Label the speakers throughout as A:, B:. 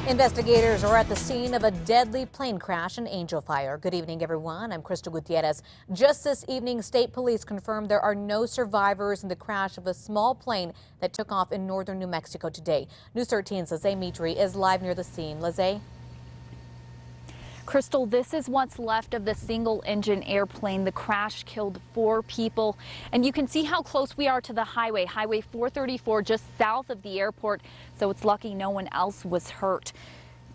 A: Investigators are at the scene of a deadly plane crash in Angel Fire. Good evening, everyone. I'm Crystal Gutierrez. Just this evening, state police confirmed there are no survivors in the crash of a small plane that took off in northern New Mexico today. News 13's Lizzie Mitri is live near the scene. Lizzie?
B: Crystal, this is what's left of the single-engine airplane. The crash killed 4 people, and you can see how close we are to the highway, Highway 434, just south of the airport, so it's lucky no one else was hurt.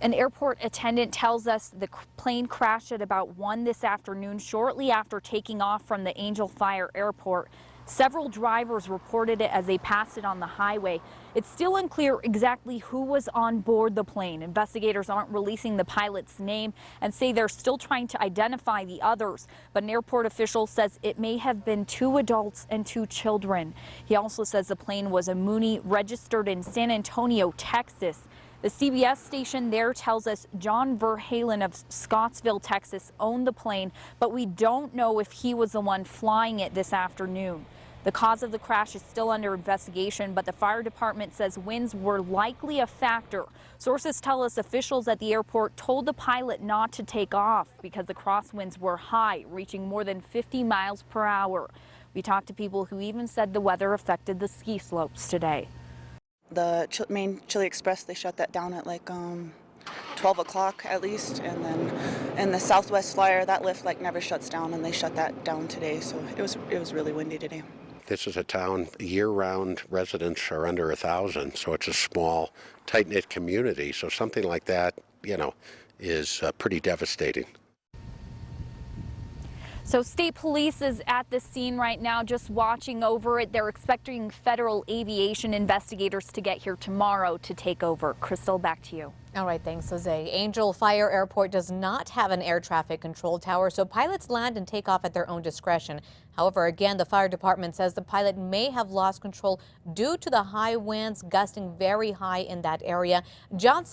B: An airport attendant tells us the plane crashed at about 1 this afternoon, shortly after taking off from the Angel Fire Airport. Several drivers reported it as they passed it on the highway. It's still unclear exactly who was on board the plane. Investigators aren't releasing the pilot's name and say they're still trying to identify the others. But an airport official says it may have been 2 adults and 2 children. He also says the plane was a Mooney registered in San Antonio, Texas. The CBS station there tells us John Verhalen of Scottsville, Texas, owned the plane, but we don't know if he was the one flying it this afternoon. The cause of the crash is still under investigation, but the fire department says winds were likely a factor. Sources tell us officials at the airport told the pilot not to take off because the crosswinds were high, reaching more than 50 miles per hour. We talked to people who even said the weather affected the ski slopes today.
C: The main Chile Express, they shut that down at like 12 o'clock at least, and then in the Southwest Flyer, that lift like never shuts down, and they shut that down today, so it was really windy today.
D: This is a town, year-round residents are under 1,000, so it's a small, tight-knit community, so something like that, is pretty devastating.
B: So state police is at the scene right now, just watching over it. They're expecting federal aviation investigators to get here tomorrow to take over. Crystal, back to you.
A: All right, thanks, Jose. Angel Fire Airport does not have an air traffic control tower, so pilots land and take off at their own discretion. However, again, the fire department says the pilot may have lost control due to the high winds gusting very high in that area. John